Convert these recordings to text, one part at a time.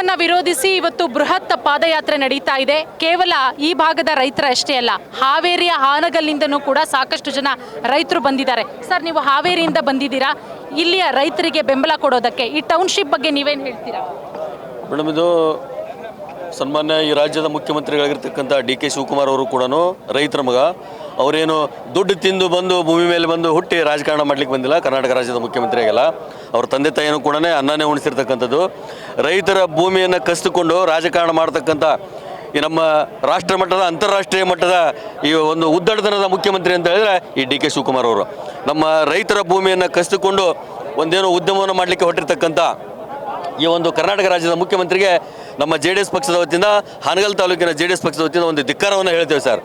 Township ಅನ್ನ ವಿರೋಧಿಸಿ ಇವತ್ತು ಬೃಹತ್ ಪಾದಯಾತ್ರೆ ನಡೀತಾ ಇದೆ. ಕೇವಲ ಈ ಭಾಗದ ರೈತರ ಅಷ್ಟೇ ಅಲ್ಲ, ಹಾವೇರಿಯ ಹಾನಗಲ್ನಿಂದನೂ ಕೂಡ ಸಾಕಷ್ಟು ಜನ ರೈತರು ಬಂದಿದ್ದಾರೆ. ಸರ್, ನೀವು ಹಾವೇರಿಯಿಂದ ಬಂದಿದ್ದೀರಾ, ಇಲ್ಲಿಯ ರೈತರಿಗೆ ಬೆಂಬಲ ಕೊಡೋದಕ್ಕೆ ಈ ಟೌನ್ಶಿಪ್ ಬಗ್ಗೆ ನೀವೇನು ಹೇಳ್ತೀರಾ? ಮೇಡಮ್, ಇದು ಸನ್ಮಾನ್ಯ ಈ ರಾಜ್ಯದ ಮುಖ್ಯಮಂತ್ರಿಗಳಾಗಿರ್ತಕ್ಕಂಥ ಡಿ.ಕೆ. ಶಿವಕುಮಾರ್ ಅವರು ಕೂಡ ರೈತರ ಮಗ. ಅವರೇನು ದುಡ್ಡು ತಿಂದು ಬಂದು ಭೂಮಿ ಮೇಲೆ ಬಂದು ಹುಟ್ಟಿ ರಾಜಕಾರಣ ಮಾಡ್ಲಿಕ್ಕೆ ಬಂದಿಲ್ಲ. ಕರ್ನಾಟಕ ರಾಜ್ಯದ ಮುಖ್ಯಮಂತ್ರಿ ಆಗಲ್ಲ. ಅವ್ರ ತಂದೆ ತಾಯಿನೂ ಕೂಡ ಅನ್ನನೇ ಉಣಿಸಿರ್ತಕ್ಕಂಥದ್ದು. ರೈತರ ಭೂಮಿಯನ್ನು ಕಸಿದುಕೊಂಡು ರಾಜಕಾರಣ ಮಾಡ್ತಕ್ಕಂಥ ಈ ನಮ್ಮ ರಾಷ್ಟ್ರ ಮಟ್ಟದ ಅಂತಾರಾಷ್ಟ್ರೀಯ ಮಟ್ಟದ ಈ ಒಂದು ಉದ್ದಟತನದ ಮುಖ್ಯಮಂತ್ರಿ ಅಂತ ಹೇಳಿದ್ರೆ ಈ ಡಿ.ಕೆ. ಶಿವಕುಮಾರ್ ಅವರು. ನಮ್ಮ ರೈತರ ಭೂಮಿಯನ್ನು ಕಸಿದುಕೊಂಡು ಒಂದೇನೋ ಉದ್ಯಮವನ್ನು ಮಾಡಲಿಕ್ಕೆ ಹೊರಟಿರ್ತಕ್ಕಂಥ ಈ ಒಂದು ಕರ್ನಾಟಕ ರಾಜ್ಯದ ಮುಖ್ಯಮಂತ್ರಿಗೆ ನಮ್ಮ JDS ಪಕ್ಷದ ವತಿಯಿಂದ, ಹಾನಗಲ್ ತಾಲೂಕಿನ JDS ಪಕ್ಷದ ವತಿಯಿಂದ ಒಂದು ಧಿಕ್ಕಾರವನ್ನು ಹೇಳ್ತೇವೆ ಸರ್.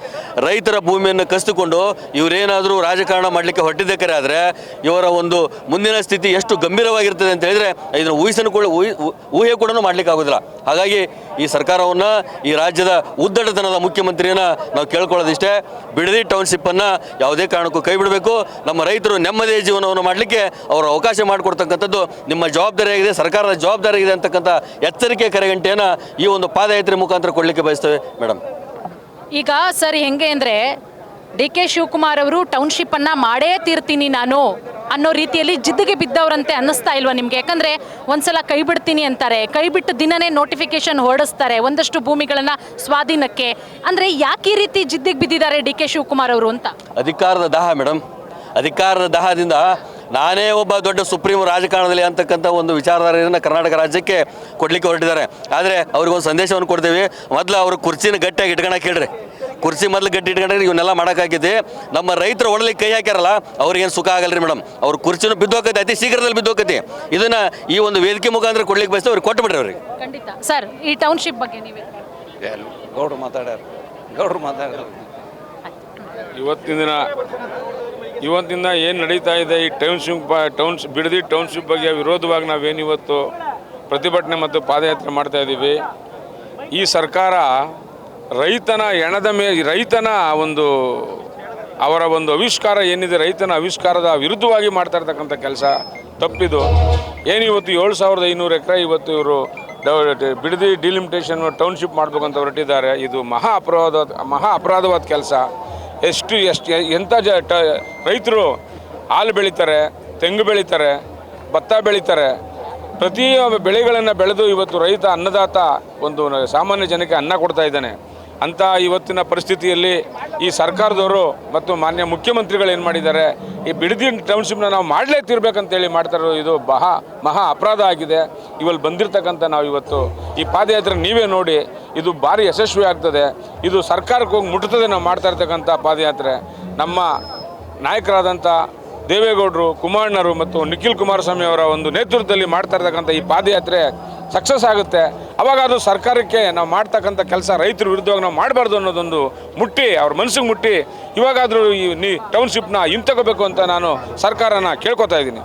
ರೈತರ ಭೂಮಿಯನ್ನು ಕಸಿದುಕೊಂಡು ಇವರೇನಾದರೂ ರಾಜಕಾರಣ ಮಾಡಲಿಕ್ಕೆ ಹೊರಟಿದ್ದಕ್ಕರೆ ಆದರೆ ಇವರ ಒಂದು ಮುಂದಿನ ಸ್ಥಿತಿ ಎಷ್ಟು ಗಂಭೀರವಾಗಿರ್ತದೆ ಅಂತ ಹೇಳಿದರೆ ಇದನ್ನು ಊಹೆ ಕೂಡ ಮಾಡಲಿಕ್ಕೆ ಆಗೋದಿಲ್ಲ. ಹಾಗಾಗಿ ಈ ಸರ್ಕಾರವನ್ನು, ಈ ರಾಜ್ಯದ ಉದ್ದಟತನದ ಮುಖ್ಯಮಂತ್ರಿಯನ್ನು ನಾವು ಕೇಳ್ಕೊಳ್ಳೋದಿಷ್ಟೇ, ಬಿಡದಿ ಟೌನ್ಶಿಪ್ಪನ್ನು ಯಾವುದೇ ಕಾರಣಕ್ಕೂ ಕೈ ಬಿಡಬೇಕು. ನಮ್ಮ ರೈತರು ನೆಮ್ಮದಿಯ ಜೀವನವನ್ನು ಮಾಡಲಿಕ್ಕೆ ಅವರು ಅವಕಾಶ ಮಾಡಿಕೊಡ್ತಕ್ಕಂಥದ್ದು ನಿಮ್ಮ ಜವಾಬ್ದಾರಿಯಾಗಿದೆ, ಸರ್ಕಾರದ ಜವಾಬ್ದಾರಿಯಾಗಿದೆ ಅಂತಕ್ಕಂಥ ಎಚ್ಚರಿಕೆ ಕರೆಗಂಟೆಯನ್ನು ಈ ಒಂದು ಪಾದಯಾತ್ರೆ ಮುಖಾಂತರ ಕೊಡಲಿಕ್ಕೆ ಬಯಸ್ತೇವೆ ಮೇಡಮ್. ಈಗ ಸರ್ ಹೆಂಗೆ ಅಂದರೆ ಡಿ.ಕೆ. ಶಿವಕುಮಾರ್ ಅವರು ಟೌನ್ಶಿಪ್ ಅನ್ನ ಮಾಡೇ ತೀರ್ತೀನಿ ನಾನು ಅನ್ನೋ ರೀತಿಯಲ್ಲಿ ಜಿದ್ದಿಗೆ ಬಿದ್ದವರಂತೆ ಅನ್ನಿಸ್ತಾ ಇಲ್ವಾ ನಿಮಗೆ? ಯಾಕಂದರೆ ಒಂದ್ಸಲ ಕೈ ಬಿಡ್ತೀನಿ ಅಂತಾರೆ, ಕೈ ಬಿಟ್ಟು ದಿನನೇ ನೋಟಿಫಿಕೇಶನ್ ಹೊರಡಿಸ್ತಾರೆ ಒಂದಷ್ಟು ಭೂಮಿಗಳನ್ನು ಸ್ವಾಧೀನಕ್ಕೆ. ಅಂದರೆ ಯಾಕೆ ಈ ರೀತಿ ಜಿದ್ದಿಗೆ ಬಿದ್ದಿದ್ದಾರೆ ಡಿ.ಕೆ. ಶಿವಕುಮಾರ್ ಅವರು ಅಂತ? ಅಧಿಕಾರದ ದಾಹ ಮೇಡಮ್. ಅಧಿಕಾರದ ದಾಹದಿಂದ ನಾನೇ ಒಬ್ಬ ದೊಡ್ಡ ಸುಪ್ರೀಂ ರಾಜಕಾರಣದಲ್ಲಿ ಅಂತಕ್ಕಂಥ ಒಂದು ವಿಚಾರಧಾರೆಯನ್ನು ಕರ್ನಾಟಕ ರಾಜ್ಯಕ್ಕೆ ಕೊಡಲಿಕ್ಕೆ ಹೊರಟಿದ್ದಾರೆ. ಆದರೆ ಅವ್ರಿಗೊಂದು ಸಂದೇಶವನ್ನು ಕೊಡ್ತೀವಿ. ಮೊದಲು ಅವರು ಕುರ್ಚಿನ ಗಟ್ಟಿಯಾಗಿ ಇಟ್ಕೊಳಕ್ಕೆ ಹೇಳ್ರಿ. ಕುರ್ಚಿ ಮೊದಲು ಗಟ್ಟಿ ಇಟ್ಕೊಂಡ್ರೆ ಇವನ್ನೆಲ್ಲ ಮಾಡೋಕ್ಕಾಗೈತಿ. ನಮ್ಮ ರೈತರು ಒಳಲಿಕ್ಕೆ ಕೈ ಹಾಕ್ಯಾರಲ್ಲ ಅವ್ರಿಗೇನು ಸುಖ ಆಗಲ್ಲ ರೀ ಮೇಡಮ್. ಅವ್ರ ಕುರ್ಚಿನೂ ಬಿದ್ದೋಕೈತಿ, ಅತಿ ಶೀಘ್ರದಲ್ಲಿ ಬಿದ್ದೋಕೈತಿ. ಇದನ್ನು ಈ ಒಂದು ವೇದಿಕೆ ಮುಖಾಂತರ ಕೊಡ್ಲಿಕ್ಕೆ ಬಯಸ್ತೇವೆ. ಅವ್ರಿಗೆ ಕೊಟ್ಟು ಬಿಡ್ರಿ ಅವ್ರಿಗೆ. ಖಂಡಿತ ಸರ್, ಈ ಟೌನ್ಶಿಪ್ ಬಗ್ಗೆ ನೀವೇ ಗೌಡ್ರು ಮಾತಾಡ್ಯಾರ. ಇವತ್ತಿನ ಏನು ನಡೀತಾ ಇದೆ ಈ ಬಿಡದಿ ಟೌನ್ಶಿಪ್ ಬಗ್ಗೆ ವಿರೋಧವಾಗಿ ನಾವೇನಿವತ್ತು ಪ್ರತಿಭಟನೆ ಮತ್ತು ಪಾದಯಾತ್ರೆ ಮಾಡ್ತಾ ಇದ್ದೀವಿ. ಈ ಸರ್ಕಾರ ರೈತನ ರೈತನ ಒಂದು ಅವರ ಒಂದು ಆವಿಷ್ಕಾರ ಏನಿದೆ, ರೈತನ ಆವಿಷ್ಕಾರದ ವಿರುದ್ಧವಾಗಿ ಮಾಡ್ತಾ ಇರ್ತಕ್ಕಂಥ ಕೆಲಸ ತಪ್ಪಿದು. ಏನಿವತ್ತು 7,500 ಎಕರೆ ಇವತ್ತು ಇವರು ಬಿಡದಿ ಡಿಲಿಮಿಟೇಷನ್ ಟೌನ್ಶಿಪ್ ಮಾಡಬೇಕಂತ ಹೊರಟಿದ್ದಾರೆ. ಇದು ಮಹಾ ಅಪರಾಧವಾದ ಕೆಲಸ. ಎಂಥ ರೈತರು ಹಾಲು ಬೆಳೀತಾರೆ, ತೆಂಗು ಬೆಳೀತಾರೆ, ಭತ್ತ ಬೆಳೀತಾರೆ, ಪ್ರತಿ ಬೆಳೆಗಳನ್ನು ಬೆಳೆದು ಇವತ್ತು ರೈತ ಅನ್ನದಾತ ಒಂದು ಸಾಮಾನ್ಯ ಜನಕ್ಕೆ ಅನ್ನ ಕೊಡ್ತಾ ಇದ್ದಾನೆ. ಅಂಥ ಇವತ್ತಿನ ಪರಿಸ್ಥಿತಿಯಲ್ಲಿ ಈ ಸರ್ಕಾರದವರು ಮತ್ತು ಮಾನ್ಯ ಮುಖ್ಯಮಂತ್ರಿಗಳು ಏನು ಮಾಡಿದ್ದಾರೆ, ಈ ಬಿಡದಿ ಟೌನ್ಶಿಪ್ನ ನಾವು ಮಾಡಲೇ ತೀರ್ಬೇಕಂತೇಳಿ ಮಾಡ್ತಾರೋ ಇದು ಮಹಾ ಅಪರಾಧ ಆಗಿದೆ. ಇವಲ್ಲಿ ಬಂದಿರತಕ್ಕಂಥ ನಾವು ಇವತ್ತು ಈ ಪಾದಯಾತ್ರೆ ನೀವೇ ನೋಡಿ, ಇದು ಭಾರಿ ಯಶಸ್ವಿ ಆಗ್ತದೆ. ಇದು ಸರ್ಕಾರಕ್ಕೆ ಹೋಗಿ ಮುಟ್ತದೆ ನಾವು ಮಾಡ್ತಾ ಇರ್ತಕ್ಕಂಥ ಪಾದಯಾತ್ರೆ. ನಮ್ಮ ನಾಯಕರಾದಂಥ ದೇವೇಗೌಡರು, ಕುಮಾರಣ್ಣರು ಮತ್ತು ನಿಖಿಲ್ ಕುಮಾರಸ್ವಾಮಿ ಅವರ ಒಂದು ನೇತೃತ್ವದಲ್ಲಿ ಮಾಡ್ತಾ ಇರ್ತಕ್ಕಂಥ ಈ ಪಾದಯಾತ್ರೆ ಸಕ್ಸಸ್ ಆಗುತ್ತೆ. ಅವಾಗ ಅದು ಸರ್ಕಾರಕ್ಕೆ ನಾವು ಮಾಡ್ತಕ್ಕಂಥ ಕೆಲಸ ರೈತರ ವಿರುದ್ಧವಾಗಿ ನಾವು ಮಾಡಬಾರ್ದು ಅನ್ನೋದೊಂದು ಮುಟ್ಟಿ ಅವ್ರ ಮನಸ್ಸಿಗೆ ಮುಟ್ಟಿ ಇವಾಗಾದರೂ ಈ ಟೌನ್ಶಿಪ್ನ ಹಿಂತಕೋಬೇಕು ಅಂತ ನಾನು ಸರ್ಕಾರನ ಕೇಳ್ಕೊತಾ ಇದ್ದೀನಿ.